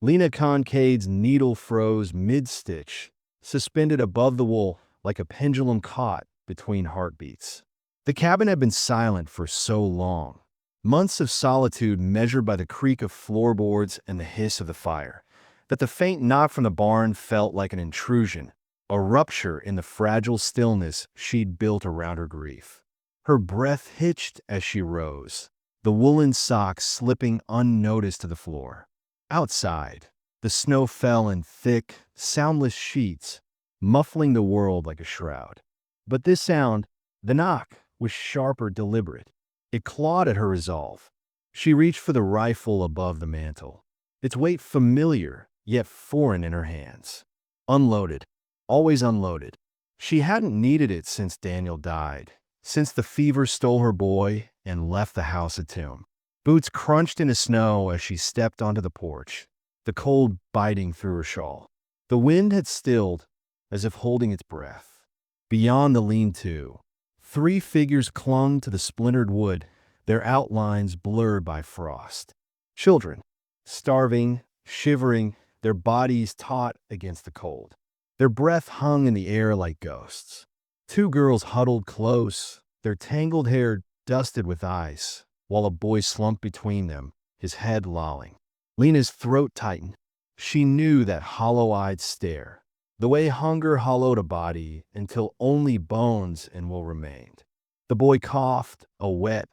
Lena Kincaid's needle froze mid-stitch, suspended above the wool like a pendulum caught between heartbeats. The cabin had been silent for so long. Months of solitude measured by the creak of floorboards and the hiss of the fire, that the faint knock from the barn felt like an intrusion, a rupture in the fragile stillness she'd built around her grief. Her breath hitched as she rose, the woolen socks slipping unnoticed to the floor. Outside, the snow fell in thick, soundless sheets, muffling the world like a shroud. But this sound, the knock, was sharper, deliberate. It clawed at her resolve. She reached for the rifle above the mantel, its weight familiar yet foreign in her hands. Unloaded, always unloaded. She hadn't needed it since Daniel died, since the fever stole her boy and left the house a tomb. Boots crunched into snow as she stepped onto the porch, the cold biting through her shawl. The wind had stilled, as if holding its breath. Beyond the lean-to, three figures clung to the splintered wood, their outlines blurred by frost. Children, starving, shivering, their bodies taut against the cold. Their breath hung in the air like ghosts. Two girls huddled close, their tangled hair dusted with ice, while a boy slumped between them, his head lolling. Lena's throat tightened. She knew that hollow-eyed stare, the way hunger hollowed a body until only bones and will remained. The boy coughed, a wet,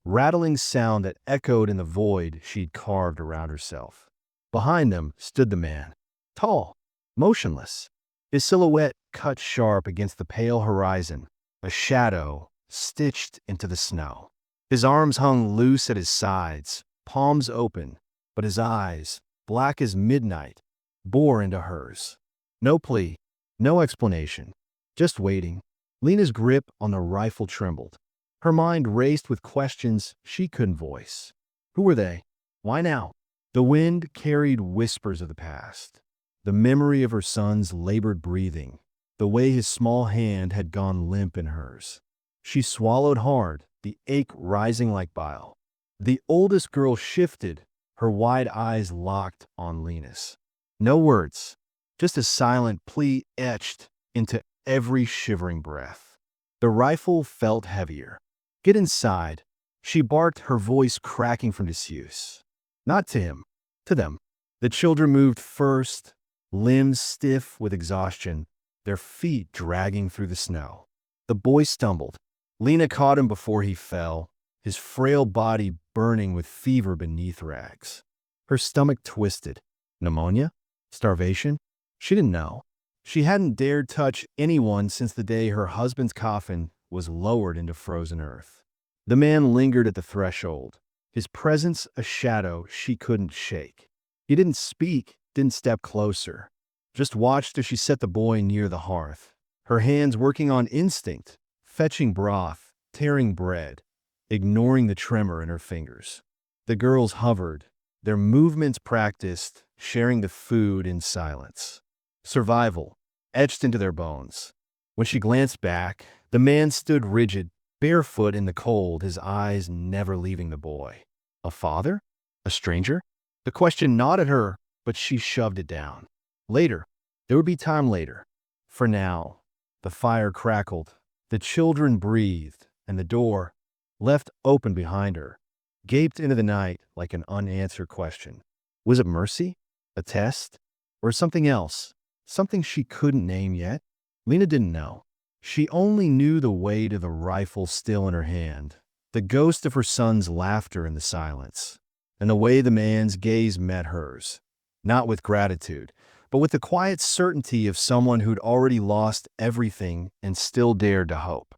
rattling sound that echoed in the void she'd carved around herself. Behind them stood the man, tall, motionless, his silhouette cut sharp against the pale horizon, a shadow stitched into the snow. His arms hung loose at his sides, palms open, but his eyes, black as midnight, bore into hers. No plea, no explanation, just waiting. Lena's grip on the rifle trembled. Her mind raced with questions she couldn't voice. Who were they? Why now? The wind carried whispers of the past, the memory of her son's labored breathing, the way his small hand had gone limp in hers. She swallowed hard, the ache rising like bile. The oldest girl shifted, her wide eyes locked on Lena's. No words, just a silent plea etched into every shivering breath. The rifle felt heavier. Get inside, she barked, her voice cracking from disuse. Not to him, to them. The children moved first, limbs stiff with exhaustion, their feet dragging through the snow. The boy stumbled. Lena caught him before he fell, his frail body burning with fever beneath rags. Her stomach twisted. Pneumonia? Starvation? She didn't know. She hadn't dared touch anyone since the day her husband's coffin was lowered into frozen earth. The man lingered at the threshold, his presence a shadow she couldn't shake. He didn't speak, didn't step closer, just watched as she set the boy near the hearth, her hands working on instinct, fetching broth, tearing bread, ignoring the tremor in her fingers. The girls hovered, their movements practiced, sharing the food in silence. Survival, etched into their bones. When she glanced back, the man stood rigid, barefoot in the cold, his eyes never leaving the boy. A father? A stranger? The question gnawed at her, but she shoved it down. Later. There would be time later. For now. The fire crackled, the children breathed, and the door, left open behind her, gaped into the night like an unanswered question. Was it mercy? A test? Or something else? Something she couldn't name yet? Lena didn't know. She only knew the weight of the rifle still in her hand, the ghost of her son's laughter in the silence, and the way the man's gaze met hers, not with gratitude, but with the quiet certainty of someone who'd already lost everything and still dared to hope.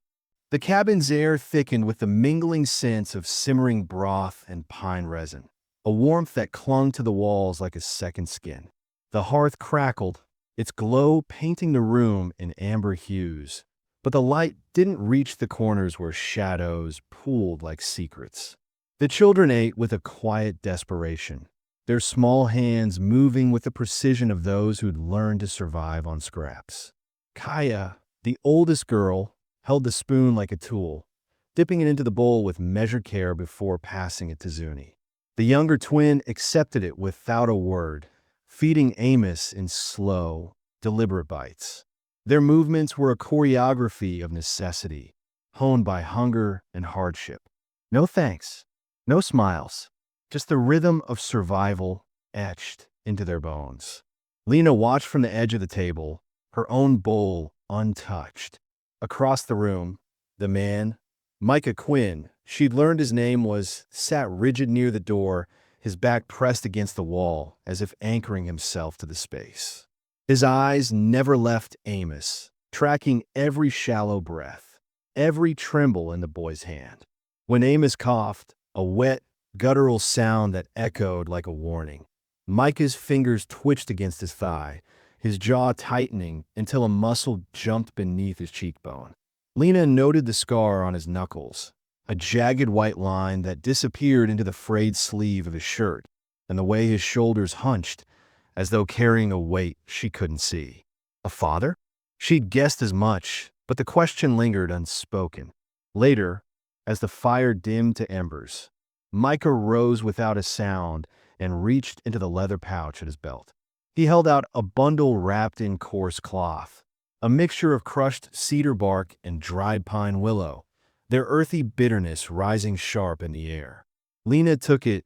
The cabin's air thickened with the mingling sense of simmering broth and pine resin, a warmth that clung to the walls like a second skin. The hearth crackled, its glow painting the room in amber hues, but the light didn't reach the corners where shadows pooled like secrets. The children ate with a quiet desperation, their small hands moving with the precision of those who'd learned to survive on scraps. Kaya, the oldest girl, held the spoon like a tool, dipping it into the bowl with measured care before passing it to Zuni. The younger twin accepted it without a word, feeding Amos in slow, deliberate bites. Their movements were a choreography of necessity, honed by hunger and hardship. No thanks, no smiles, just the rhythm of survival etched into their bones. Lena watched from the edge of the table, her own bowl untouched. Across the room, the man, Micah Quinn, she'd learned his name was, sat rigid near the door, his back pressed against the wall, as if anchoring himself to the space. His eyes never left Amos, tracking every shallow breath, every tremble in the boy's hand. When Amos coughed, a wet, guttural sound that echoed like a warning. Micah's fingers twitched against his thigh, his jaw tightening until a muscle jumped beneath his cheekbone. Lena noted the scar on his knuckles, a jagged white line that disappeared into the frayed sleeve of his shirt, and the way his shoulders hunched, as though carrying a weight she couldn't see. A father? She'd guessed as much, but the question lingered unspoken. Later, as the fire dimmed to embers, Micah rose without a sound and reached into the leather pouch at his belt. He held out a bundle wrapped in coarse cloth, a mixture of crushed cedar bark and dried pine willow, their earthy bitterness rising sharp in the air. Lena took it,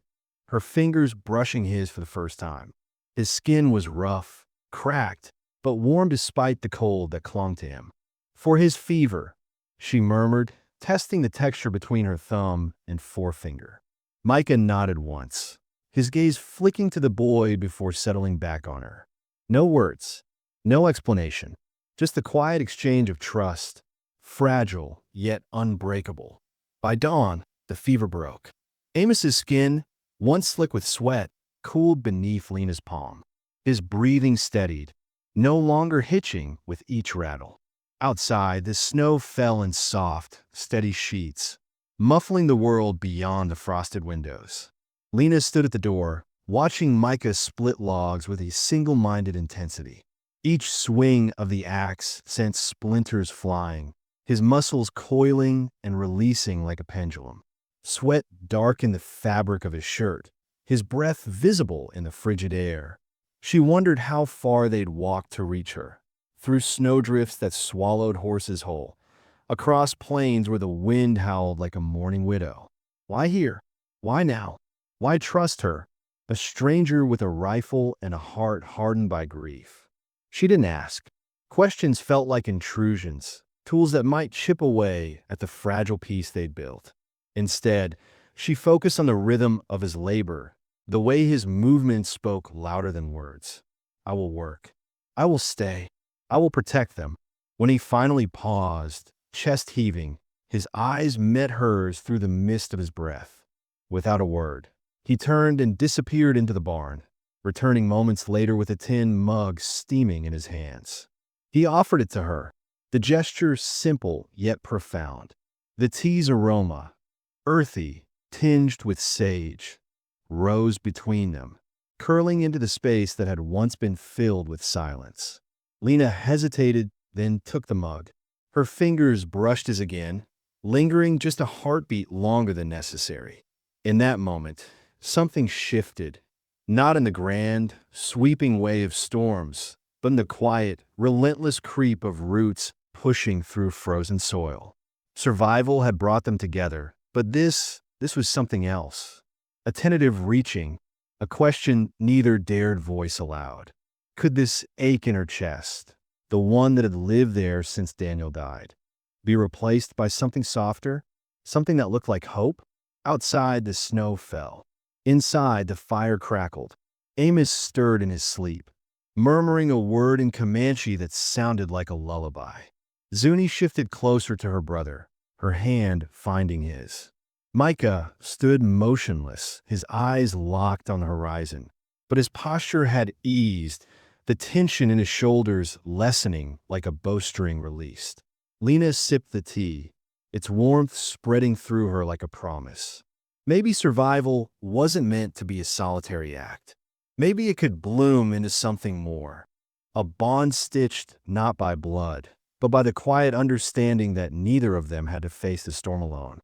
her fingers brushing his for the first time. His skin was rough, cracked, but warm despite the cold that clung to him. For his fever, she murmured, testing the texture between her thumb and forefinger. Micah nodded once, his gaze flicking to the boy before settling back on her. No words, no explanation, just the quiet exchange of trust, fragile yet unbreakable. By dawn, the fever broke. Amos's skin, once slick with sweat, cooled beneath Lena's palm. His breathing steadied, no longer hitching with each rattle. Outside, the snow fell in soft, steady sheets, muffling the world beyond the frosted windows. Lena stood at the door, watching Micah split logs with a single-minded intensity. Each swing of the axe sent splinters flying, his muscles coiling and releasing like a pendulum. Sweat darkened the fabric of his shirt, his breath visible in the frigid air. She wondered how far they'd walked to reach her, through snowdrifts that swallowed horses whole, across plains where the wind howled like a mourning widow. Why here? Why now? Why trust her, a stranger with a rifle and a heart hardened by grief? She didn't ask. Questions felt like intrusions, tools that might chip away at the fragile peace they'd built. Instead, she focused on the rhythm of his labor, the way his movements spoke louder than words. I will work. I will stay. I will protect them. When he finally paused, chest heaving, his eyes met hers through the mist of his breath. Without a word, he turned and disappeared into the barn, returning moments later with a tin mug steaming in his hands. He offered it to her, the gesture simple yet profound. The tea's aroma, earthy, tinged with sage, rose between them, curling into the space that had once been filled with silence. Lena hesitated, then took the mug. Her fingers brushed his again, lingering just a heartbeat longer than necessary. In that moment, something shifted, not in the grand, sweeping way of storms, but in the quiet, relentless creep of roots pushing through frozen soil. Survival had brought them together, but this was something else. A tentative reaching, a question neither dared voice aloud. Could this ache in her chest, the one that had lived there since Daniel died, be replaced by something softer, something that looked like hope? Outside, the snow fell. Inside, the fire crackled. Amos stirred in his sleep, murmuring a word in Comanche that sounded like a lullaby. Zuni shifted closer to her brother, her hand finding his. Micah stood motionless, his eyes locked on the horizon, but his posture had eased, the tension in his shoulders lessening like a bowstring released. Lena sipped the tea, its warmth spreading through her like a promise. Maybe survival wasn't meant to be a solitary act. Maybe it could bloom into something more. A bond stitched not by blood, but by the quiet understanding that neither of them had to face the storm alone.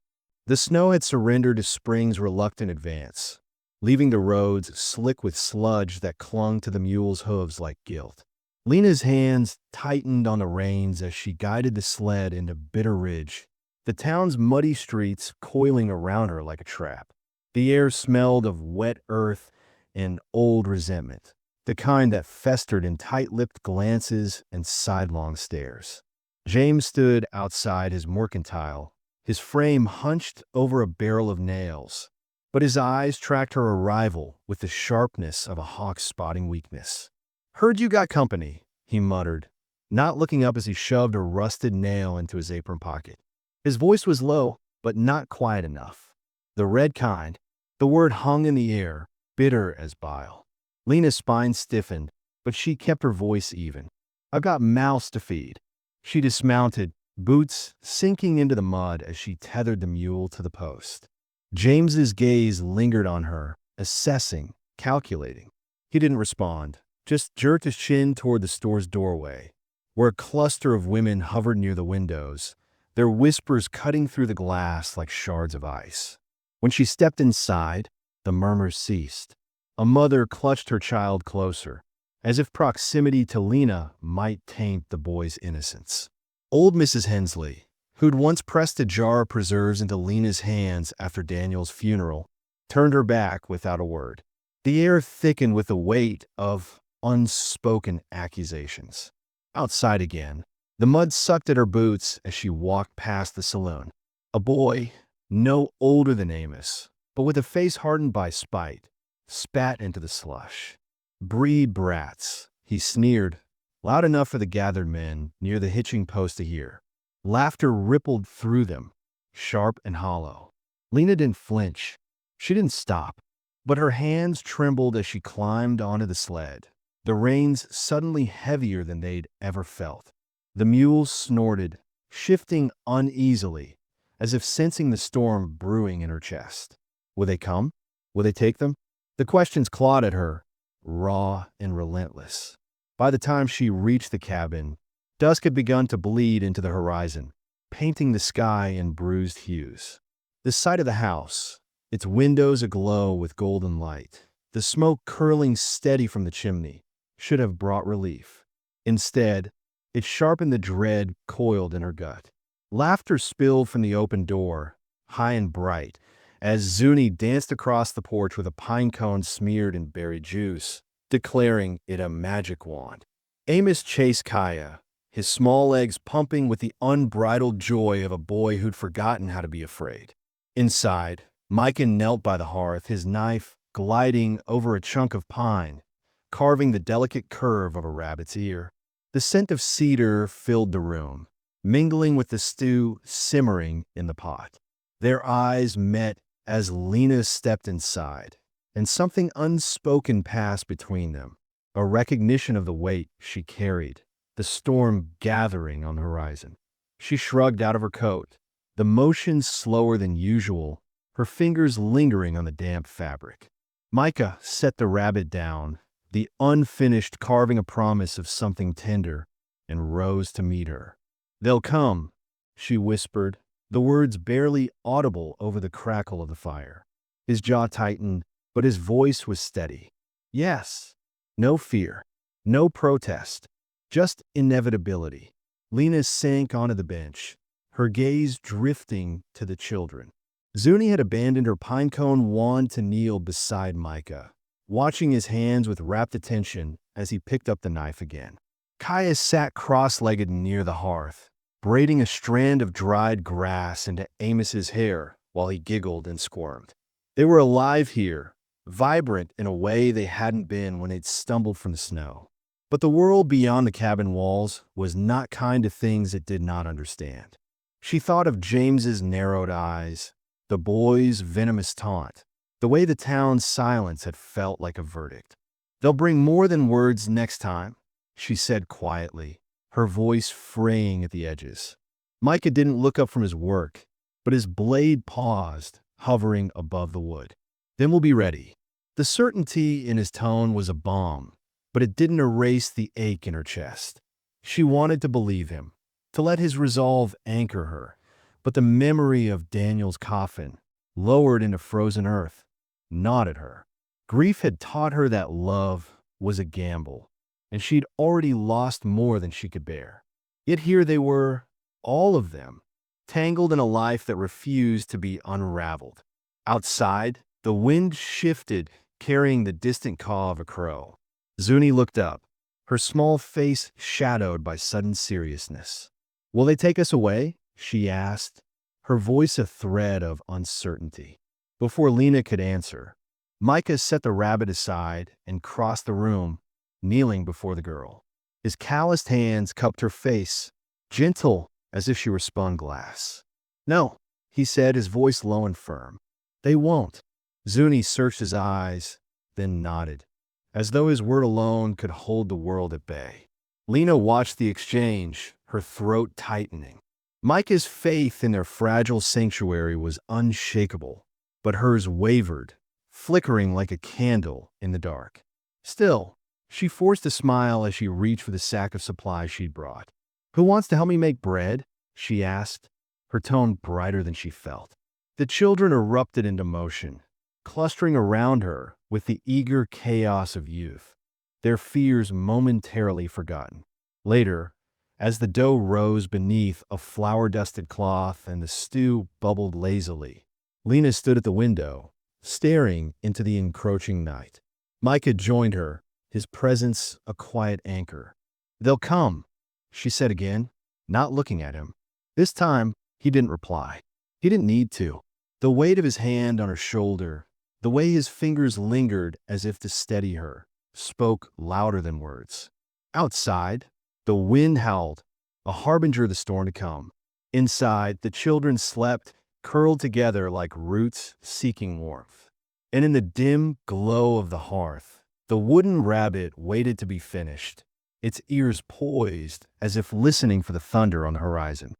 The snow had surrendered to spring's reluctant advance. leaving the roads slick with sludge that clung to the mule's hooves like guilt. Lena's hands tightened on the reins as she guided the sled into Bitter Ridge, the town's muddy streets coiling around her like a trap. The air smelled of wet earth and old resentment, the kind that festered in tight-lipped glances and sidelong stares. James stood outside his mercantile, his frame hunched over a barrel of nails, but his eyes tracked her arrival with the sharpness of a hawk spotting weakness. "Heard you got company," he muttered, not looking up as he shoved a rusted nail into his apron pocket. His voice was low, but not quiet enough. The red kind. The word hung in the air, bitter as bile. Lena's spine stiffened, but she kept her voice even. "I've got mouths to feed." She dismounted, boots sinking into the mud as she tethered the mule to the post. James's gaze lingered on her, assessing, calculating. He didn't respond, just jerked his chin toward the store's doorway, where a cluster of women hovered near the windows, their whispers cutting through the glass like shards of ice. When she stepped inside, the murmurs ceased. A mother clutched her child closer, as if proximity to Lena might taint the boy's innocence. Old Mrs. Hensley, who'd once pressed a jar of preserves into Lena's hands after Daniel's funeral, turned her back without a word. The air thickened with the weight of unspoken accusations. Outside again, the mud sucked at her boots as she walked past the saloon. A boy, no older than Amos, but with a face hardened by spite, spat into the slush. "Breed brats," he sneered, loud enough for the gathered men near the hitching post to hear. Laughter rippled through them, sharp and hollow. Lena didn't flinch. She didn't stop, but her hands trembled as she climbed onto the sled, the reins suddenly heavier than they'd ever felt. The mule snorted, shifting uneasily, as if sensing the storm brewing in her chest. Would they come? Would they take them? The questions clawed at her, raw and relentless. By the time she reached the cabin, dusk had begun to bleed into the horizon, painting the sky in bruised hues. The sight of the house, its windows aglow with golden light, the smoke curling steady from the chimney, should have brought relief. Instead, it sharpened the dread coiled in her gut. Laughter spilled from the open door, high and bright, as Zuni danced across the porch with a pine cone smeared in berry juice, declaring it a magic wand. Amos chased Kaya, his small legs pumping with the unbridled joy of a boy who'd forgotten how to be afraid. Inside, Micah knelt by the hearth, his knife gliding over a chunk of pine, carving the delicate curve of a rabbit's ear. The scent of cedar filled the room, mingling with the stew simmering in the pot. Their eyes met as Lena stepped inside, and something unspoken passed between them, a recognition of the weight she carried, the storm gathering on the horizon. She shrugged out of her coat, the motion slower than usual, her fingers lingering on the damp fabric. Micah set the rabbit down, the unfinished carving a promise of something tender, and rose to meet her. "They'll come," she whispered, the words barely audible over the crackle of the fire. His jaw tightened, but his voice was steady. "Yes." No fear, no protest, just inevitability. Lena sank onto the bench, her gaze drifting to the children. Zuni had abandoned her pinecone wand to kneel beside Micah, watching his hands with rapt attention as he picked up the knife again. Kaya sat cross-legged near the hearth, braiding a strand of dried grass into Amos's hair while he giggled and squirmed. They were alive here, vibrant in a way they hadn't been when they'd stumbled from the snow. But the world beyond the cabin walls was not kind to things it did not understand. She thought of James's narrowed eyes, the boy's venomous taunt, the way the town's silence had felt like a verdict. "They'll bring more than words next time," she said quietly, her voice fraying at the edges. Micah didn't look up from his work, but his blade paused, hovering above the wood. "Then we'll be ready." The certainty in his tone was a balm, but it didn't erase the ache in her chest. She wanted to believe him, to let his resolve anchor her, but the memory of Daniel's coffin, lowered into frozen earth, gnawed at her. Grief had taught her that love was a gamble, and she'd already lost more than she could bear. Yet here they were, all of them, tangled in a life that refused to be unraveled. Outside, the wind shifted, carrying the distant caw of a crow. Zuni looked up, her small face shadowed by sudden seriousness. "Will they take us away?" she asked, her voice a thread of uncertainty. Before Lena could answer, Micah set the rabbit aside and crossed the room, kneeling before the girl. His calloused hands cupped her face, gentle as if she were spun glass. "No," he said, his voice low and firm. "They won't." Zuni searched his eyes, then nodded, as though his word alone could hold the world at bay. Lena watched the exchange, her throat tightening. Micah's faith in their fragile sanctuary was unshakable, but hers wavered, flickering like a candle in the dark. Still, she forced a smile as she reached for the sack of supplies she'd brought. "Who wants to help me make bread?" she asked, her tone brighter than she felt. The children erupted into motion, clustering around her with the eager chaos of youth, their fears momentarily forgotten. Later, as the dough rose beneath a flour-dusted cloth and the stew bubbled lazily, Lena stood at the window, staring into the encroaching night. Micah joined her, his presence a quiet anchor. "They'll come," she said again, not looking at him. This time, he didn't reply. He didn't need to. The weight of his hand on her shoulder, the way his fingers lingered as if to steady her, spoke louder than words. Outside, the wind howled, a harbinger of the storm to come. Inside, the children slept, curled together like roots seeking warmth. And in the dim glow of the hearth, the wooden rabbit waited to be finished, its ears poised as if listening for the thunder on the horizon.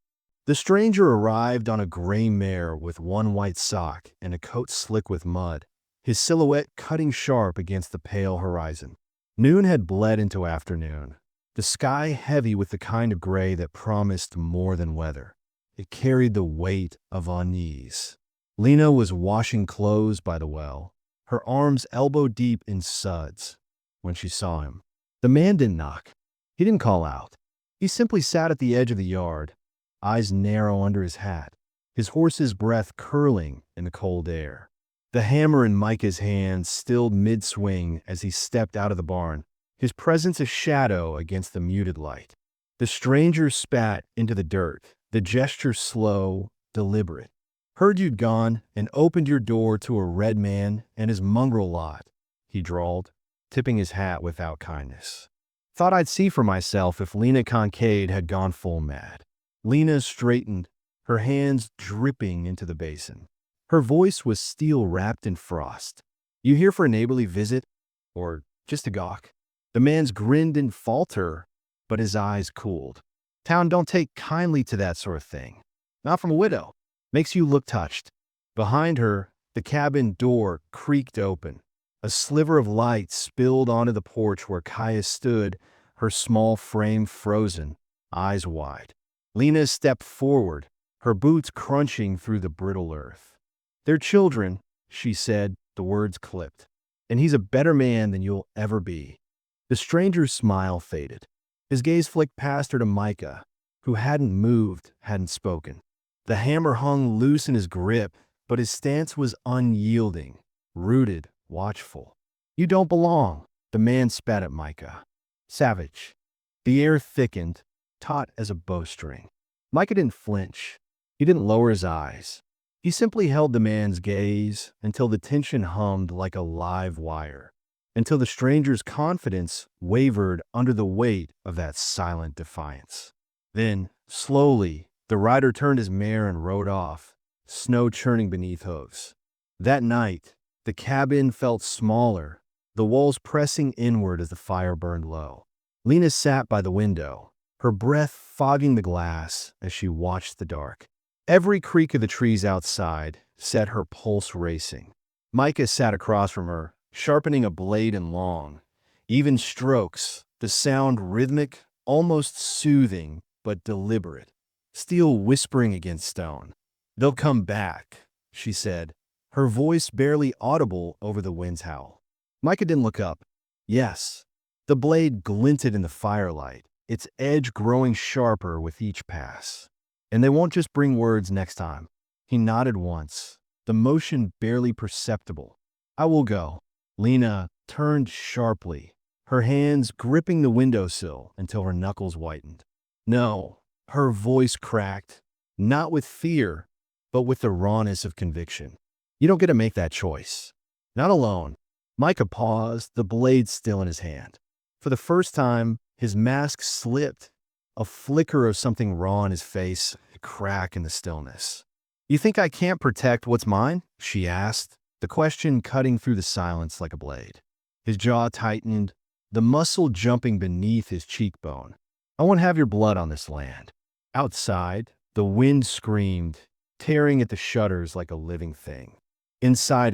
The stranger arrived on a gray mare with one white sock and a coat slick with mud, his silhouette cutting sharp against the pale horizon. Noon had bled into afternoon, the sky heavy with the kind of gray that promised more than weather. It carried the weight of unease. Lena was washing clothes by the well, her arms elbow-deep in suds, when she saw him. The man didn't knock. He didn't call out. He simply sat at the edge of the yard, eyes narrow under his hat, his horse's breath curling in the cold air. The hammer in Micah's hand stilled mid-swing as he stepped out of the barn, his presence a shadow against the muted light. The stranger spat into the dirt, the gesture slow, deliberate. "Heard you'd gone and opened your door to a red man and his mongrel lot," he drawled, tipping his hat without kindness. "Thought I'd see for myself if Lena Kincaid had gone full mad." Lena straightened, her hands dripping into the basin. Her voice was steel-wrapped in frost. "You here for a neighborly visit? Or just a gawk?" The man's grin didn't falter, but his eyes cooled. "Town don't take kindly to that sort of thing. Not from a widow. Makes you look touched." Behind her, the cabin door creaked open. A sliver of light spilled onto the porch where Kaya stood, her small frame frozen, eyes wide. Lena stepped forward, her boots crunching through the brittle earth. "They're children," she said, the words clipped. "And he's a better man than you'll ever be." The stranger's smile faded. His gaze flicked past her to Micah, who hadn't moved, hadn't spoken. The hammer hung loose in his grip, but his stance was unyielding, rooted, watchful. "You don't belong," the man spat at Micah. "Savage." The air thickened, taut as a bowstring. Micah didn't flinch. He didn't lower his eyes. He simply held the man's gaze until the tension hummed like a live wire, until the stranger's confidence wavered under the weight of that silent defiance. Then, slowly, the rider turned his mare and rode off, snow churning beneath hooves. That night, the cabin felt smaller, the walls pressing inward as the fire burned low. Lena sat by the window, her breath fogging the glass as she watched the dark. Every creak of the trees outside set her pulse racing. Micah sat across from her, sharpening a blade in long, even strokes, the sound rhythmic, almost soothing, but deliberate. Steel whispering against stone. "They'll come back," she said, her voice barely audible over the wind's howl. Micah didn't look up. Yes. The blade glinted in the firelight, its edge growing sharper with each pass. And they won't just bring words next time. He nodded once, the motion barely perceptible. I will go. Lena turned sharply, her hands gripping the windowsill until her knuckles whitened. No, her voice cracked, not with fear, but with the rawness of conviction. You don't get to make that choice. Not alone. Micah paused, the blade still in his hand. For the first time, his mask slipped, a flicker of something raw in his face, a crack in the stillness. You think I can't protect what's mine? She asked, the question cutting through the silence like a blade. His jaw tightened, the muscle jumping beneath his cheekbone. I won't have your blood on this land. Outside, the wind screamed, tearing at the shutters like a living thing. Inside,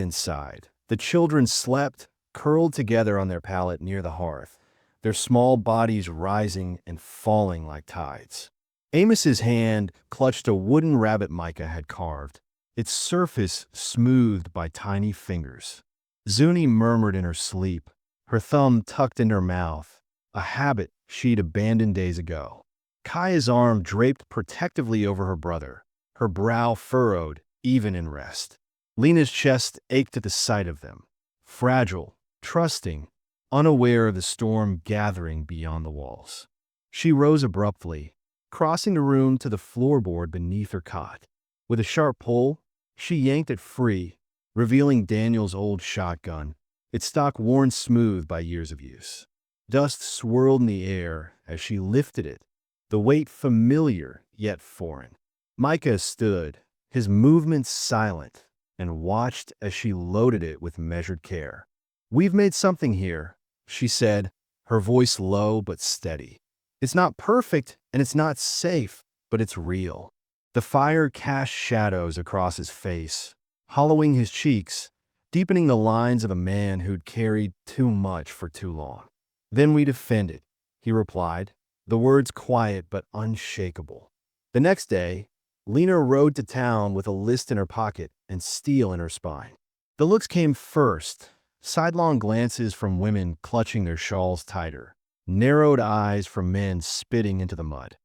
the children slept, curled together on their pallet near the hearth, their small bodies rising and falling like tides. Amos's hand clutched a wooden rabbit Micah had carved, its surface smoothed by tiny fingers. Zuni murmured in her sleep, her thumb tucked in her mouth, a habit she'd abandoned days ago. Kaya's arm draped protectively over her brother, her brow furrowed, even in rest. Lena's chest ached at the sight of them, fragile, trusting, unaware of the storm gathering beyond the walls. She rose abruptly, crossing the room to the floorboard beneath her cot. With a sharp pull, she yanked it free, revealing Daniel's old shotgun, its stock worn smooth by years of use. Dust swirled in the air as she lifted it, the weight familiar yet foreign. Micah stood, his movements silent, and watched as she loaded it with measured care. We've made something here, she said, her voice low but steady. It's not perfect and it's not safe, but it's real. The fire cast shadows across his face, hollowing his cheeks, deepening the lines of a man who'd carried too much for too long. Then we defend it, he replied, the words quiet but unshakable. The next day, Lena rode to town with a list in her pocket and steel in her spine. The looks came first, sidelong glances from women clutching their shawls tighter, narrowed eyes from men spitting into the mud.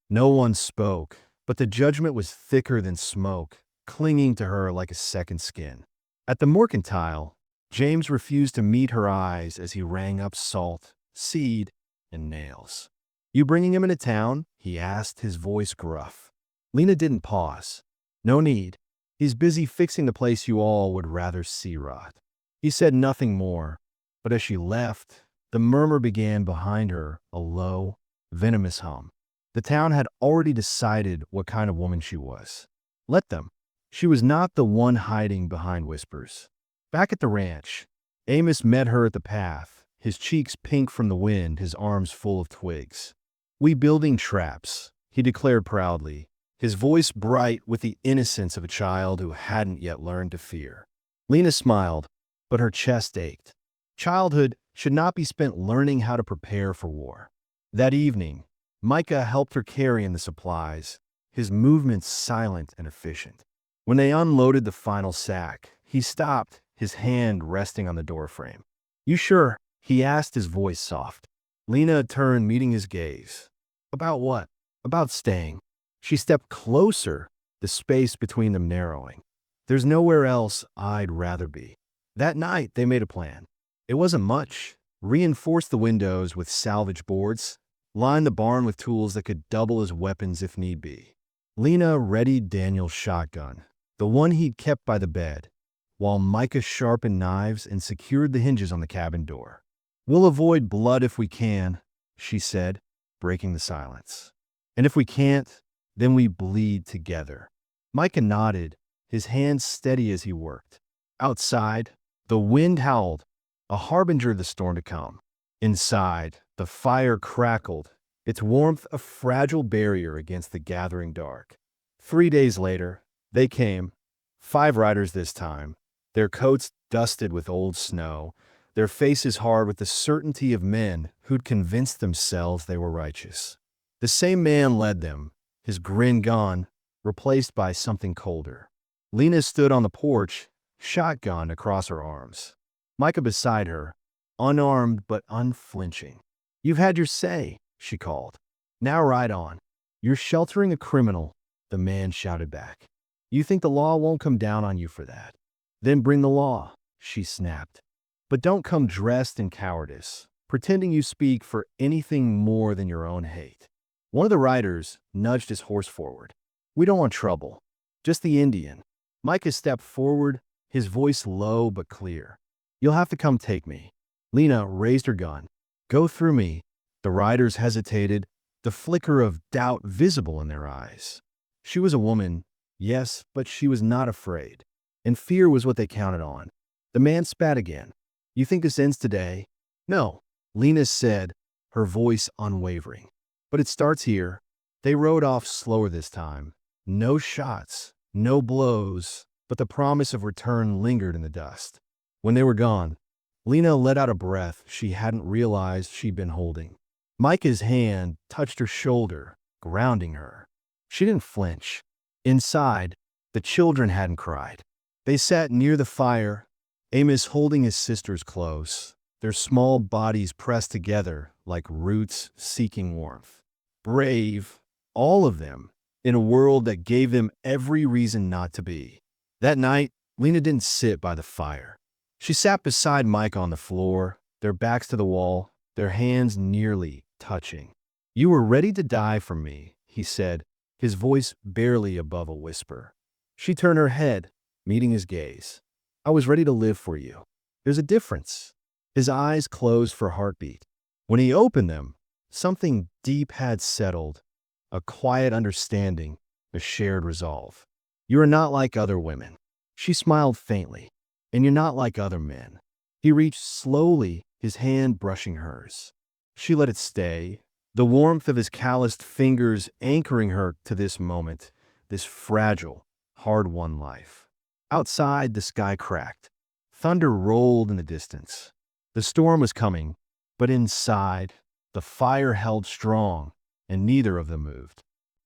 No one spoke, but the judgment was thicker than smoke, clinging to her like a second skin. At the mercantile, James refused to meet her eyes as he rang up salt, seed, and nails. You bringing him into town? He asked, his voice gruff. Lena didn't pause. No need. He's busy fixing the place you all would rather see rot. He said nothing more, but as she left, the murmur began behind her, a low, venomous hum. The town had already decided what kind of woman she was. Let them. She was not the one hiding behind whispers. Back at the ranch, Amos met her at the path, his cheeks pink from the wind, his arms full of twigs. We building traps, he declared proudly, his voice bright with the innocence of a child who hadn't yet learned to fear. Lena smiled, but her chest ached. Childhood should not be spent learning how to prepare for war. That evening, Micah helped her carry in the supplies, his movements silent and efficient. When they unloaded the final sack, he stopped, his hand resting on the doorframe. You sure? He asked, his voice soft. Lena turned, meeting his gaze. About what? About staying. She stepped closer, the space between them narrowing. There's nowhere else I'd rather be. That night, they made a plan. It wasn't much. Reinforce the windows with salvage boards, line the barn with tools that could double as weapons if need be. Lena readied Daniel's shotgun, the one he'd kept by the bed, while Micah sharpened knives and secured the hinges on the cabin door. We'll avoid blood if we can, she said, breaking the silence. And if we can't, then we bleed together. Micah nodded, his hands steady as he worked. Outside, the wind howled, a harbinger of the storm to come. Inside, the fire crackled, its warmth a fragile barrier against the gathering dark. 3 days later, they came, 5 riders this time, their coats dusted with old snow, their faces hard with the certainty of men who'd convinced themselves they were righteous. The same man led them, his grin gone, replaced by something colder. Lena stood on the porch, shotgun across her arms. Micah beside her, unarmed but unflinching. "You've had your say," she called. "Now ride on." "You're sheltering a criminal," the man shouted back. "You think the law won't come down on you for that?" "Then bring the law," she snapped. "But don't come dressed in cowardice, pretending you speak for anything more than your own hate." One of the riders nudged his horse forward. "We don't want trouble, just the Indian." Micah stepped forward, his voice low but clear. "You'll have to come take me." Lena raised her gun. "Go through me." The riders hesitated, the flicker of doubt visible in their eyes. She was a woman, yes, but she was not afraid, and fear was what they counted on. The man spat again. "You think this ends today?" "No," Lena said, her voice unwavering. "But it starts here." They rode off slower this time. No shots, no blows, but the promise of return lingered in the dust. When they were gone, Lena let out a breath she hadn't realized she'd been holding. Micah's hand touched her shoulder, grounding her. She didn't flinch. Inside, the children hadn't cried. They sat near the fire, Amos holding his sisters close, their small bodies pressed together like roots seeking warmth. Brave, all of them, in a world that gave them every reason not to be. That night, Lena didn't sit by the fire. She sat beside Mike on the floor, their backs to the wall, their hands nearly touching. "You were ready to die for me," he said, his voice barely above a whisper. She turned her head, meeting his gaze. "I was ready to live for you." "There's a difference." His eyes closed for heartbeat. When he opened them, something deep had settled, a quiet understanding, a shared resolve. "You are not like other women." She smiled faintly. "And you're not like other men." He reached slowly, his hand brushing hers. She let it stay, the warmth of his calloused fingers anchoring her to this moment, this fragile, hard-won life. Outside, the sky cracked. Thunder rolled in the distance. The storm was coming, but inside, the fire held strong, and neither of them moved.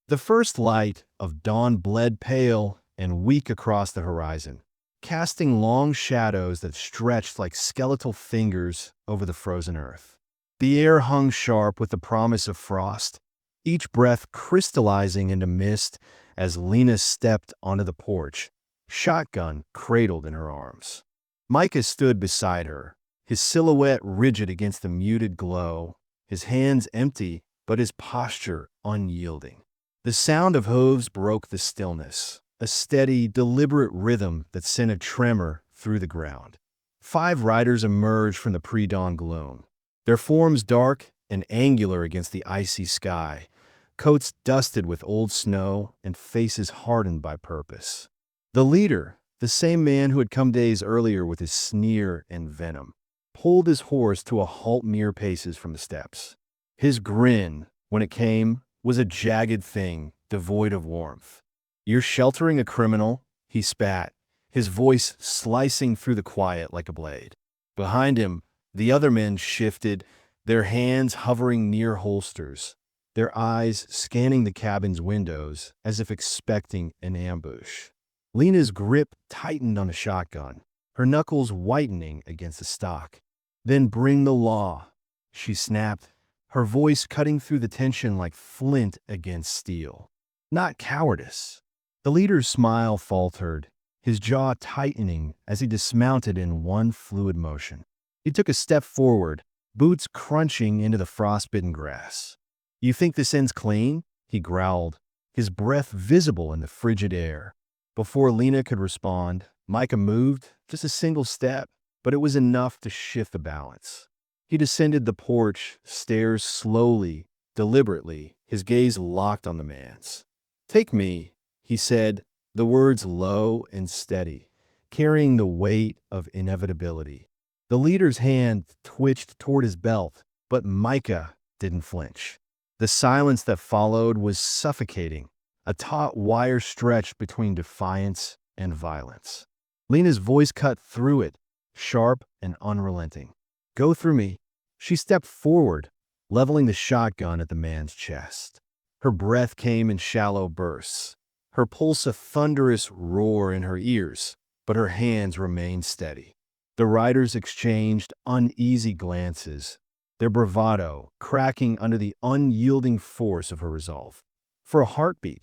The first light of dawn bled pale and weak across the horizon, casting long shadows that stretched like skeletal fingers over the frozen earth. The air hung sharp with the promise of frost, each breath crystallizing into mist as Lena stepped onto the porch, shotgun cradled in her arms. Micah stood beside her, his silhouette rigid against the muted glow, his hands empty but his posture unyielding. The sound of hooves broke the stillness, a steady, deliberate rhythm that sent a tremor through the ground. 5 riders emerged from the pre-dawn gloom, their forms dark and angular against the icy sky, coats dusted with old snow and faces hardened by purpose. The leader, the same man who had come days earlier with his sneer and venom, pulled his horse to a halt mere paces from the steps. His grin, when it came, was a jagged thing, devoid of warmth. "You're sheltering a criminal," he spat, his voice slicing through the quiet like a blade. Behind him, the other men shifted, their hands hovering near holsters, their eyes scanning the cabin's windows as if expecting an ambush. Lena's grip tightened on a shotgun, her knuckles whitening against the stock. "Then bring the law," she snapped, her voice cutting through the tension like flint against steel. "Not cowardice." The leader's smile faltered, his jaw tightening as he dismounted in one fluid motion. He took a step forward, boots crunching into the frostbitten grass. "You think this ends clean?" he growled, his breath visible in the frigid air. Before Lena could respond, Micah moved, just a single step, but it was enough to shift the balance. He descended the porch, stairs slowly, deliberately, his gaze locked on the man's. "Take me," he said, the words low and steady, carrying the weight of inevitability. The leader's hand twitched toward his belt, but Micah didn't flinch. The silence that followed was suffocating, a taut wire stretched between defiance and violence. Lena's voice cut through it, sharp and unrelenting. "Go through me." She stepped forward, leveling the shotgun at the man's chest. Her breath came in shallow bursts, her pulse a thunderous roar in her ears, but her hands remained steady. The riders exchanged uneasy glances, their bravado cracking under the unyielding force of her resolve. For a heartbeat,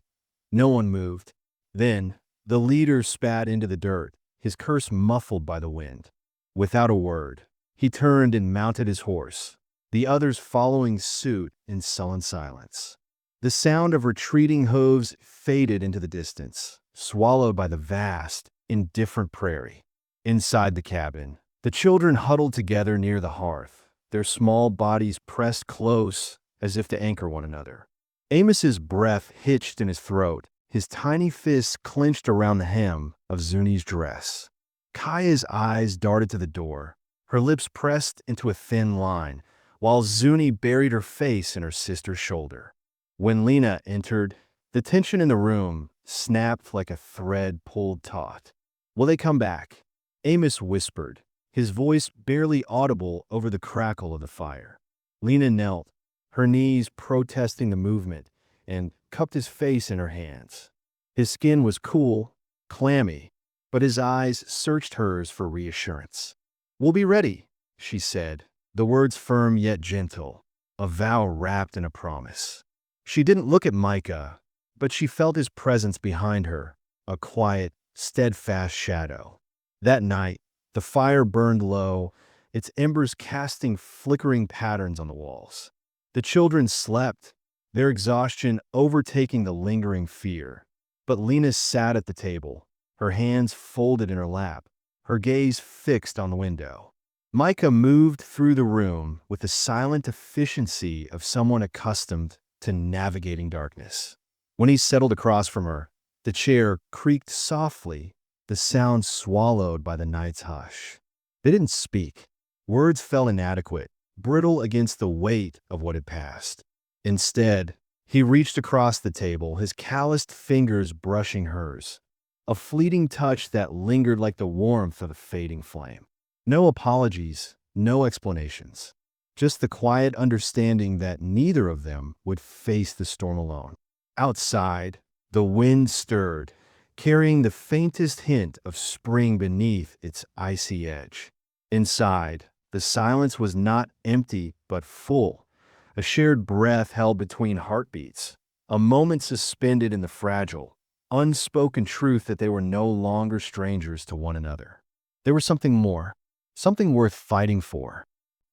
no one moved. Then, the leader spat into the dirt, his curse muffled by the wind. Without a word, he turned and mounted his horse, the others following suit in sullen silence. The sound of retreating hooves faded into the distance, swallowed by the vast, indifferent prairie. Inside the cabin, the children huddled together near the hearth, their small bodies pressed close as if to anchor one another. Amos's breath hitched in his throat, his tiny fists clenched around the hem of Zuni's dress. Kaya's eyes darted to the door, her lips pressed into a thin line, while Zuni buried her face in her sister's shoulder. When Lena entered, the tension in the room snapped like a thread pulled taut. "Will they come back?" Amos whispered, his voice barely audible over the crackle of the fire. Lena knelt, her knees protesting the movement, and cupped his face in her hands. His skin was cool, clammy, but his eyes searched hers for reassurance. "We'll be ready," she said, the words firm yet gentle, a vow wrapped in a promise. She didn't look at Micah, but she felt his presence behind her, a quiet, steadfast shadow. That night, the fire burned low, its embers casting flickering patterns on the walls. The children slept, their exhaustion overtaking the lingering fear. But Lena sat at the table, her hands folded in her lap, her gaze fixed on the window. Micah moved through the room with the silent efficiency of someone accustomed to navigating darkness. When he settled across from her, the chair creaked softly, the sound swallowed by the night's hush. They didn't speak. Words felt inadequate, brittle against the weight of what had passed. Instead, he reached across the table, his calloused fingers brushing hers, a fleeting touch that lingered like the warmth of a fading flame. No apologies, no explanations, just the quiet understanding that neither of them would face the storm alone. Outside, the wind stirred, carrying the faintest hint of spring beneath its icy edge. Inside, the silence was not empty but full, a shared breath held between heartbeats, a moment suspended in the fragile, unspoken truth that they were no longer strangers to one another. There was something more, something worth fighting for.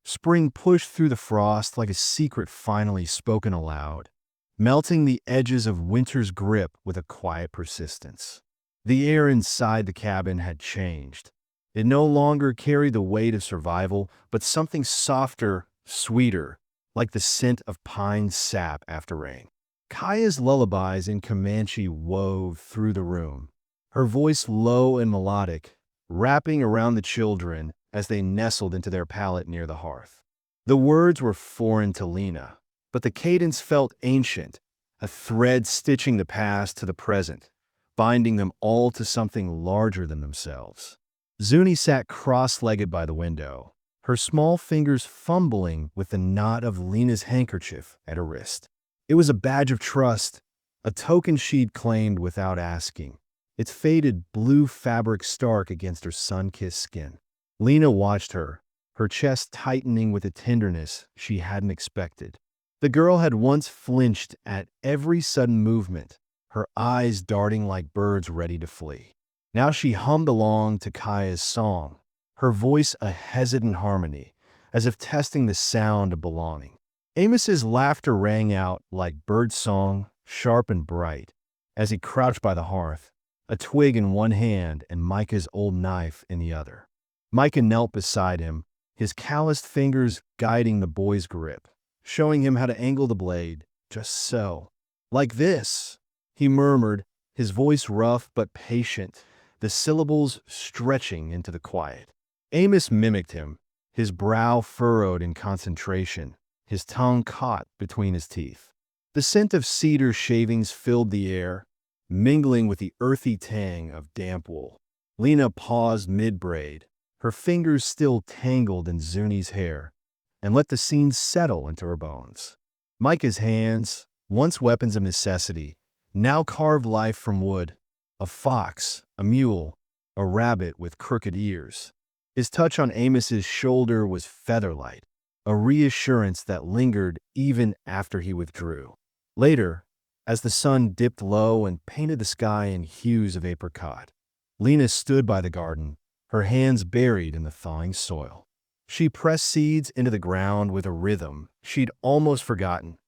Spring pushed through the frost like a secret finally spoken aloud, melting the edges of winter's grip with a quiet persistence. The air inside the cabin had changed. It no longer carried the weight of survival, but something softer, sweeter, like the scent of pine sap after rain. Kaya's lullabies in Comanche wove through the room, her voice low and melodic, wrapping around the children as they nestled into their pallet near the hearth. The words were foreign to Lena, but the cadence felt ancient, a thread stitching the past to the present, binding them all to something larger than themselves. Zuni sat cross-legged by the window, her small fingers fumbling with the knot of Lena's handkerchief at her wrist. It was a badge of trust, a token she'd claimed without asking, its faded blue fabric stark against her sun-kissed skin. Lena watched her, her chest tightening with a tenderness she hadn't expected. The girl had once flinched at every sudden movement, her eyes darting like birds ready to flee. Now she hummed along to Kaya's song, her voice a hesitant harmony, as if testing the sound of belonging. Amos's laughter rang out like birdsong, sharp and bright, as he crouched by the hearth, a twig in one hand and Micah's old knife in the other. Micah knelt beside him, his calloused fingers guiding the boy's grip, showing him how to angle the blade, just so. "Like this," he murmured, his voice rough but patient, the syllables stretching into the quiet. Amos mimicked him, his brow furrowed in concentration, his tongue caught between his teeth. The scent of cedar shavings filled the air, mingling with the earthy tang of damp wool. Lena paused mid-braid, her fingers still tangled in Zuni's hair, and let the scene settle into her bones. Micah's hands, once weapons of necessity, now carved life from wood, a fox, a mule, a rabbit with crooked ears. His touch on Amos's shoulder was featherlight, a reassurance that lingered even after he withdrew. Later, as the sun dipped low and painted the sky in hues of apricot, Lena stood by the garden, her hands buried in the thawing soil. She pressed seeds into the ground with a rhythm she'd almost forgotten,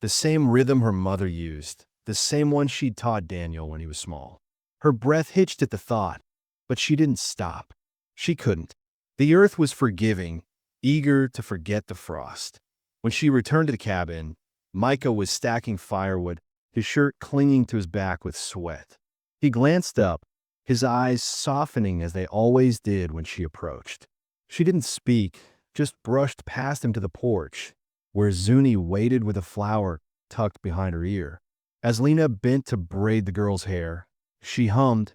the same rhythm her mother used, the same one she'd taught Daniel when he was small. Her breath hitched at the thought, but she didn't stop. She couldn't. The earth was forgiving, eager to forget the frost. When she returned to the cabin, Micah was stacking firewood, his shirt clinging to his back with sweat. He glanced up, his eyes softening as they always did when she approached. She didn't speak, just brushed past him to the porch, where Zuni waited with a flower tucked behind her ear. As Lena bent to braid the girl's hair, she hummed,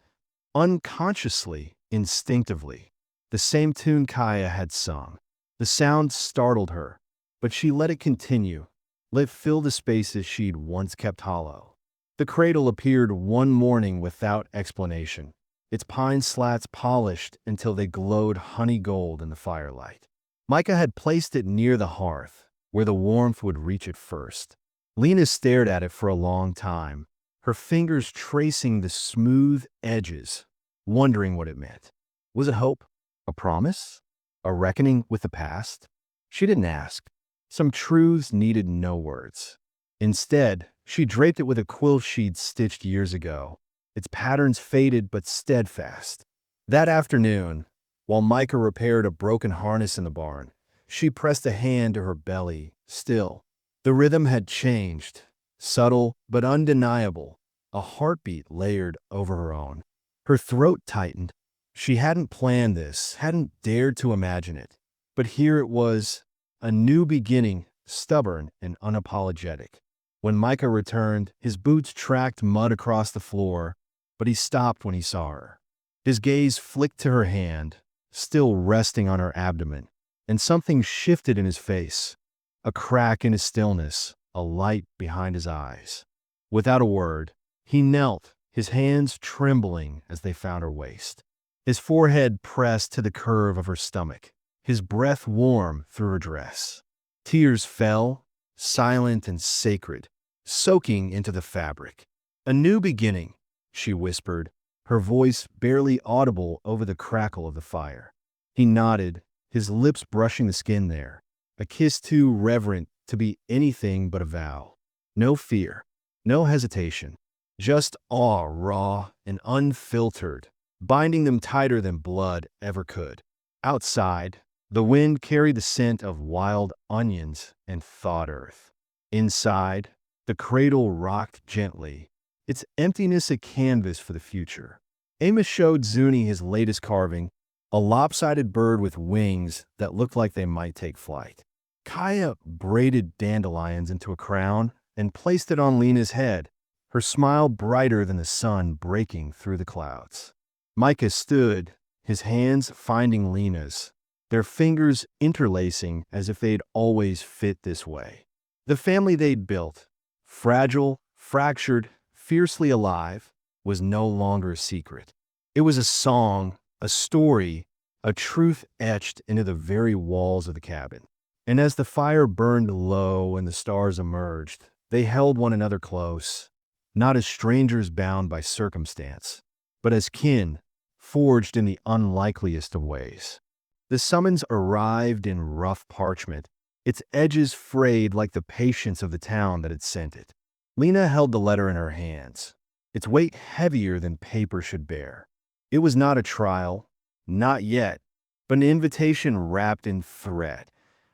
unconsciously, instinctively, the same tune Kaya had sung. The sound startled her, but she let it continue, let it fill the spaces she'd once kept hollow. The cradle appeared one morning without explanation, its pine slats polished until they glowed honey gold in the firelight. Micah had placed it near the hearth, where the warmth would reach it first. Lena stared at it for a long time, her fingers tracing the smooth edges, wondering what it meant. Was it hope? A promise? A reckoning with the past? She didn't ask. Some truths needed no words. Instead, she draped it with a quilt she'd stitched years ago, its patterns faded but steadfast. That afternoon, while Micah repaired a broken harness in the barn, she pressed a hand to her belly, still. The rhythm had changed, subtle but undeniable, a heartbeat layered over her own. Her throat tightened. She hadn't planned this, hadn't dared to imagine it. But here it was, a new beginning, stubborn and unapologetic. When Micah returned, his boots tracked mud across the floor, but he stopped when he saw her. His gaze flicked to her hand, still resting on her abdomen, and something shifted in his face, a crack in his stillness, a light behind his eyes. Without a word, he knelt, his hands trembling as they found her waist. His forehead pressed to the curve of her stomach, his breath warm through her dress. Tears fell, silent and sacred, soaking into the fabric. A new beginning, she whispered, her voice barely audible over the crackle of the fire. He nodded, his lips brushing the skin there, a kiss too reverent to be anything but a vow. No fear, no hesitation, just awe raw and unfiltered, binding them tighter than blood ever could. Outside, the wind carried the scent of wild onions and thawed earth. Inside, the cradle rocked gently, its emptiness a canvas for the future. Amos showed Zuni his latest carving, a lopsided bird with wings that looked like they might take flight. Kaya braided dandelions into a crown and placed it on Lena's head, her smile brighter than the sun breaking through the clouds. Micah stood, his hands finding Lena's, their fingers interlacing as if they'd always fit this way. The family they'd built, fragile, fractured, fiercely alive, was no longer a secret. It was a song, a story, a truth etched into the very walls of the cabin. And as the fire burned low and the stars emerged, they held one another close, not as strangers bound by circumstance, but as kin, forged in the unlikeliest of ways. The summons arrived in rough parchment, its edges frayed like the patience of the town that had sent it. Lena held the letter in her hands, its weight heavier than paper should bear. It was not a trial, not yet, but an invitation wrapped in threat,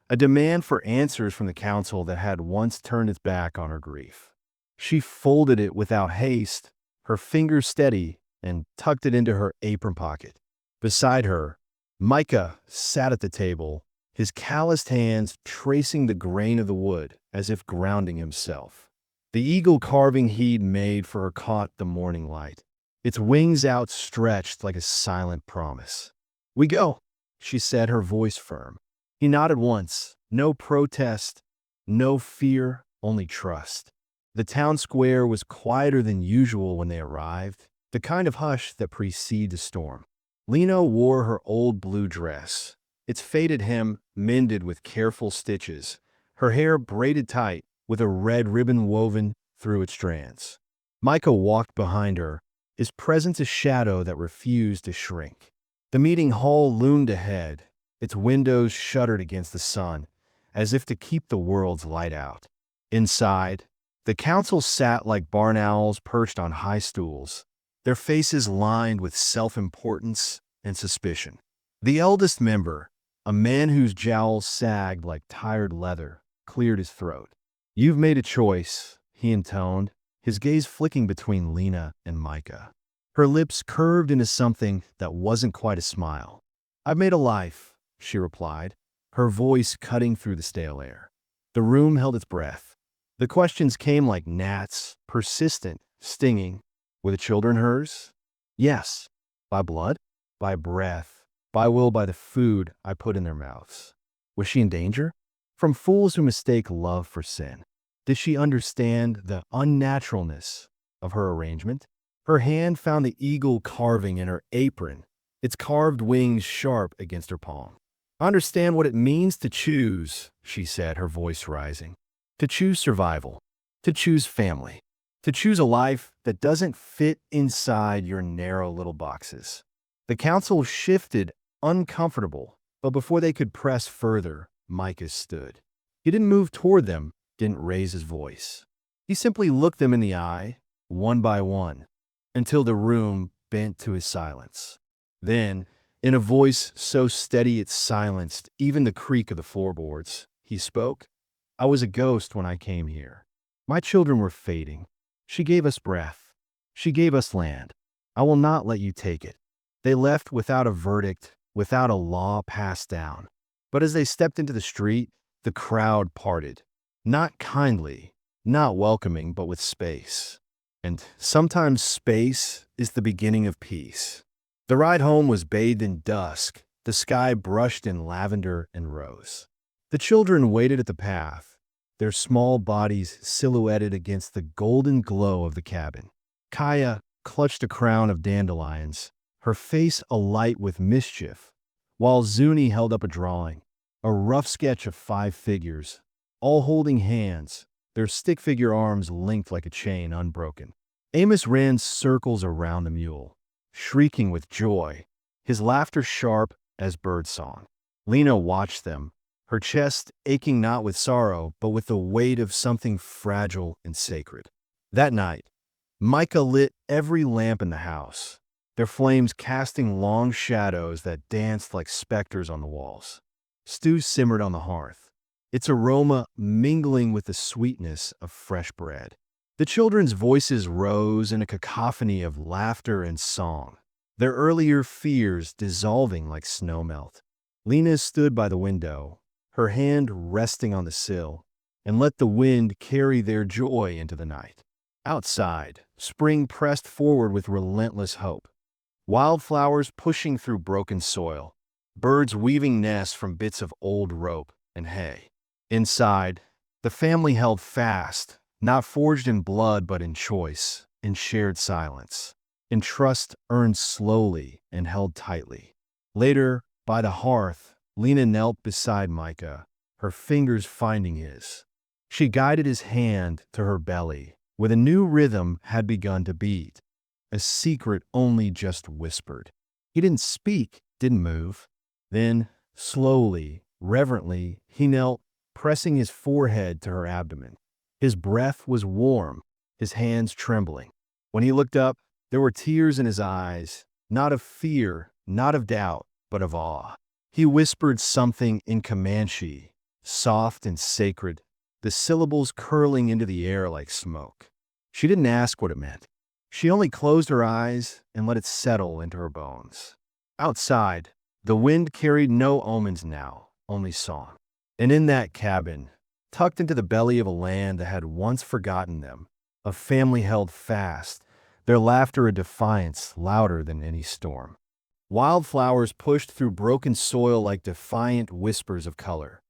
a demand for answers from the council that had once turned its back on her grief. She folded it without haste, her fingers steady, and tucked it into her apron pocket. Beside her, Micah sat at the table, his calloused hands tracing the grain of the wood as if grounding himself. The eagle carving he'd made for her caught the morning light, its wings outstretched like a silent promise. "We go," she said, her voice firm. He nodded once, no protest, no fear, only trust. The town square was quieter than usual when they arrived, the kind of hush that precedes a storm. Lena wore her old blue dress, its faded hem mended with careful stitches, her hair braided tight with a red ribbon woven through its strands. Micah walked behind her, his presence a shadow that refused to shrink. The meeting hall loomed ahead, its windows shuttered against the sun, as if to keep the world's light out. Inside, the council sat like barn owls perched on high stools, their faces lined with self-importance and suspicion. The eldest member, a man whose jowls sagged like tired leather, cleared his throat. "You've made a choice," he intoned, his gaze flicking between Lena and Micah. Her lips curved into something that wasn't quite a smile. "I've made a life," she replied, her voice cutting through the stale air. The room held its breath. The questions came like gnats, persistent, stinging. Were the children hers? Yes. By blood? By breath? By will? By the food I put in their mouths? Was she in danger? From fools who mistake love for sin. Did she understand the unnaturalness of her arrangement? Her hand found the eagle carving in her apron, its carved wings sharp against her palm. "I understand what it means to choose," she said, her voice rising. "To choose survival, to choose family, to choose a life that doesn't fit inside your narrow little boxes." The council shifted, uncomfortable, but before they could press further, Micah stood. He didn't move toward them, didn't raise his voice. He simply looked them in the eye, one by one, until the room bent to his silence. Then, in a voice so steady it silenced even the creak of the floorboards, he spoke. "I was a ghost when I came here. My children were fading. She gave us breath. She gave us land. I will not let you take it." They left without a verdict, without a law passed down. But as they stepped into the street, the crowd parted. Not kindly, not welcoming, but with space. And sometimes space is the beginning of peace. The ride home was bathed in dusk, the sky brushed in lavender and rose. The children waited at the path, their small bodies silhouetted against the golden glow of the cabin. Kaya clutched a crown of dandelions, her face alight with mischief, while Zuni held up a drawing, a rough sketch of 5 figures, all holding hands, their stick figure arms linked like a chain unbroken. Amos ran circles around the mule, shrieking with joy, his laughter sharp as birdsong. Lena watched them, her chest aching not with sorrow, but with the weight of something fragile and sacred. That night, Micah lit every lamp in the house, their flames casting long shadows that danced like specters on the walls. Stew simmered on the hearth, its aroma mingling with the sweetness of fresh bread. The children's voices rose in a cacophony of laughter and song, their earlier fears dissolving like snowmelt. Lena stood by the window, her hand resting on the sill, and let the wind carry their joy into the night. Outside, spring pressed forward with relentless hope. Wildflowers pushing through broken soil, birds weaving nests from bits of old rope and hay. Inside, the family held fast, not forged in blood but in choice, in shared silence, in trust earned slowly and held tightly. Later, by the hearth, Lena knelt beside Micah, her fingers finding his. She guided his hand to her belly, where the new rhythm had begun to beat, a secret only just whispered. He didn't speak, didn't move. Then, slowly, reverently, he knelt, pressing his forehead to her abdomen. His breath was warm, his hands trembling. When he looked up, there were tears in his eyes, not of fear, not of doubt, but of awe. He whispered something in Comanche, soft and sacred, the syllables curling into the air like smoke. She didn't ask what it meant. She only closed her eyes and let it settle into her bones. Outside, the wind carried no omens now, only song. And in that cabin, tucked into the belly of a land that had once forgotten them, a family held fast, their laughter a defiance louder than any storm. Wildflowers pushed through broken soil like defiant whispers of color.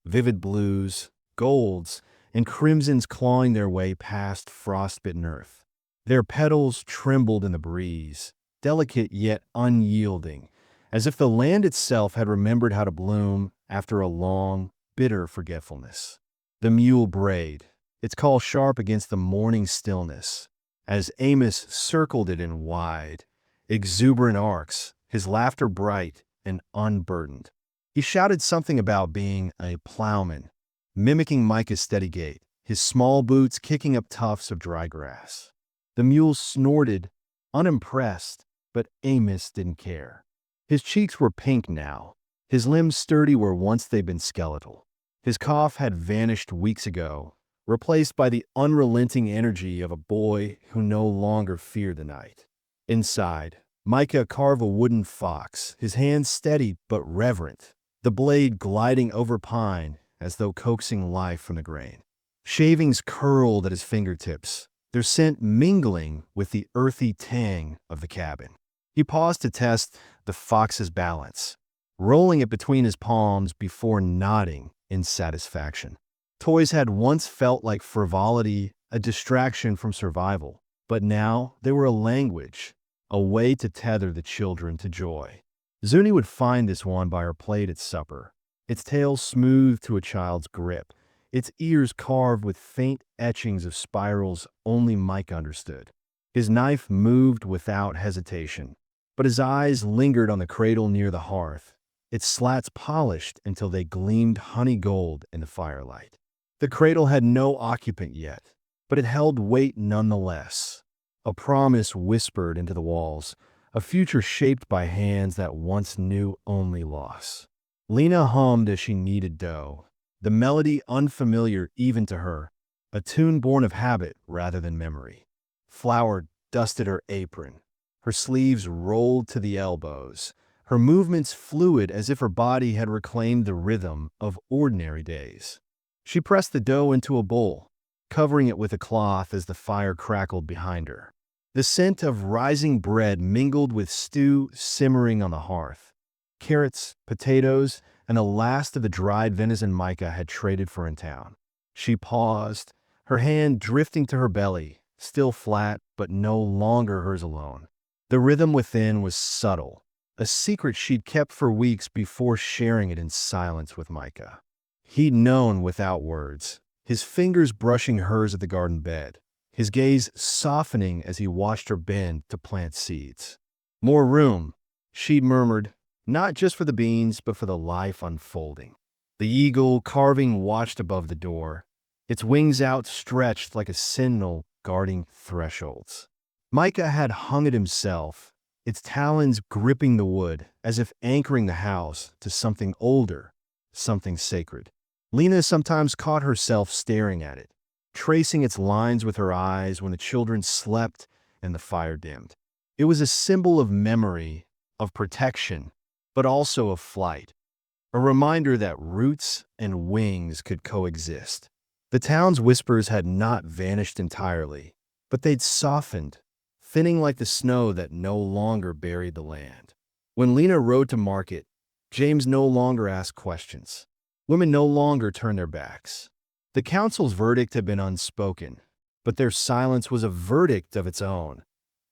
Vivid blues, golds, and crimsons clawing their way past frost-bitten earth. Their petals trembled in the breeze, delicate yet unyielding, as if the land itself had remembered how to bloom after a long, bitter forgetfulness. The mule brayed, its call sharp against the morning stillness, as Amos circled it in wide, exuberant arcs, his laughter bright and unburdened. He shouted something about being a plowman, mimicking Micah's steady gait, his small boots kicking up tufts of dry grass. The mule snorted, unimpressed, but Amos didn't care. His cheeks were pink now, his limbs sturdy where once they'd been skeletal. His cough had vanished weeks ago, replaced by the unrelenting energy of a boy who no longer feared the night. Inside, Micah carved a wooden fox, his hands steady but reverent, the blade gliding over pine as though coaxing life from the grain. Shavings curled at his fingertips, their scent mingling with the earthy tang of the cabin. He paused to test the fox's balance, rolling it between his palms before nodding in satisfaction. Toys had once felt like frivolity, a distraction from survival, but now they were a language, a way to tether the children to joy. Zuni would find this one by her plate at supper, its tail smooth to a child's grip, its ears carved with faint etchings of spirals only Mike understood. His knife moved without hesitation, but his eyes lingered on the cradle near the hearth, its slats polished until they gleamed honey gold in the firelight. The cradle had no occupant yet, but it held weight nonetheless. A promise whispered into the walls, a future shaped by hands that once knew only loss. Lena hummed as she kneaded dough, the melody unfamiliar even to her, a tune born of habit rather than memory. Flour dusted her apron, her sleeves rolled to the elbows, her movements fluid as if her body had reclaimed the rhythm of ordinary days. She pressed the dough into a bowl, covering it with a cloth as the fire crackled behind her. The scent of rising bread mingled with stew simmering on the hearth. Carrots, potatoes, and the last of the dried venison Micah had traded for in town. She paused, her hand drifting to her belly, still flat but no longer hers alone. The rhythm within was subtle, a secret she'd kept for weeks before sharing it in silence with Micah. He'd known without words, his fingers brushing hers at the garden bed, his gaze softening as he watched her bend to plant seeds. More room, she'd murmured, not just for the beans, but for the life unfolding. The eagle carving watched above the door, its wings outstretched like a sentinel guarding thresholds. Micah had hung it himself, its talons gripping the wood as if anchoring the house to something older, something sacred. Lena sometimes caught herself staring at it, tracing its lines with her eyes when the children slept and the fire dimmed. It was a symbol of memory, of protection, but also of flight, a reminder that roots and wings could coexist. The town's whispers had not vanished entirely, but they'd softened, thinning like the snow that no longer buried the land. When Lena rode to market, James no longer asked questions. Women no longer turned their backs. The council's verdict had been unspoken, but their silence was a verdict of its own,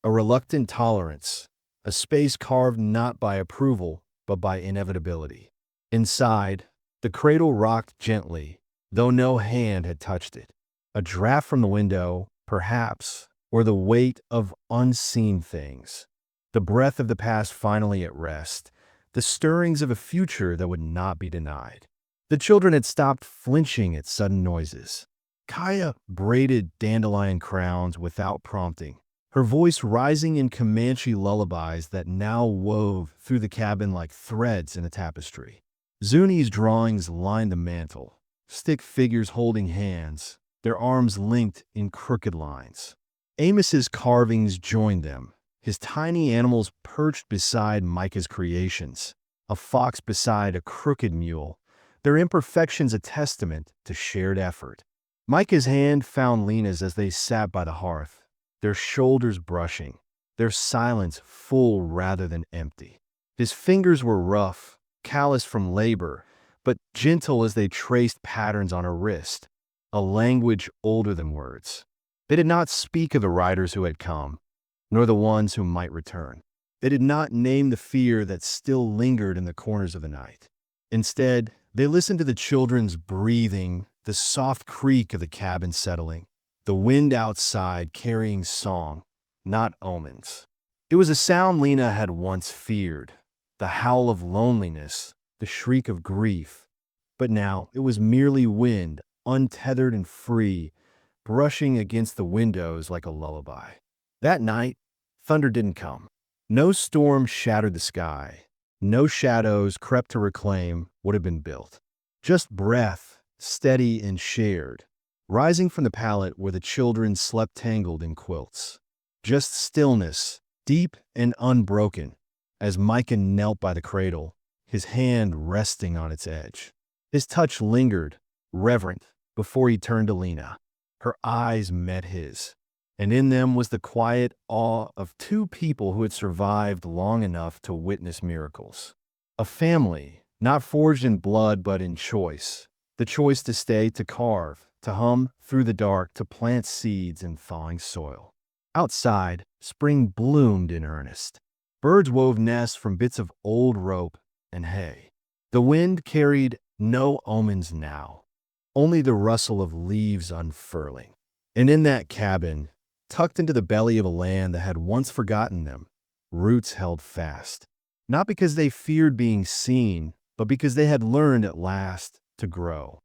a reluctant tolerance, a space carved not by approval, but by inevitability. Inside, the cradle rocked gently, though no hand had touched it. A draft from the window, perhaps, or the weight of unseen things. The breath of the past finally at rest, the stirrings of a future that would not be denied. The children had stopped flinching at sudden noises. Kaya braided dandelion crowns without prompting, her voice rising in Comanche lullabies that now wove through the cabin like threads in a tapestry. Zuni's drawings lined the mantel, stick figures holding hands, their arms linked in crooked lines. Amos's carvings joined them, his tiny animals perched beside Micah's creations, a fox beside a crooked mule, their imperfections a testament to shared effort. Micah's hand found Lena's as they sat by the hearth, their shoulders brushing, their silence full rather than empty. His fingers were rough, calloused from labor, but gentle as they traced patterns on her wrist, a language older than words. They did not speak of the riders who had come, nor the ones who might return. They did not name the fear that still lingered in the corners of the night. Instead, they listened to the children's breathing, the soft creak of the cabin settling, the wind outside carrying song, not omens. It was a sound Lena had once feared, the howl of loneliness, the shriek of grief. But now it was merely wind, untethered and free, brushing against the windows like a lullaby. That night, thunder didn't come. No storm shattered the sky. No shadows crept to reclaim what had been built. Just breath, steady and shared, rising from the pallet where the children slept tangled in quilts. Just stillness, deep and unbroken, as Micah knelt by the cradle, his hand resting on its edge. His touch lingered, reverent, before he turned to Lena. Her eyes met his, and in them was the quiet awe of two people who had survived long enough to witness miracles. A family, not forged in blood but in choice. The choice to stay, to carve, to hum through the dark, to plant seeds in thawing soil. Outside, spring bloomed in earnest. Birds wove nests from bits of old rope and hay. The wind carried no omens now, only the rustle of leaves unfurling. And in that cabin, tucked into the belly of a land that had once forgotten them, roots held fast. Not because they feared being seen, but because they had learned at last to grow.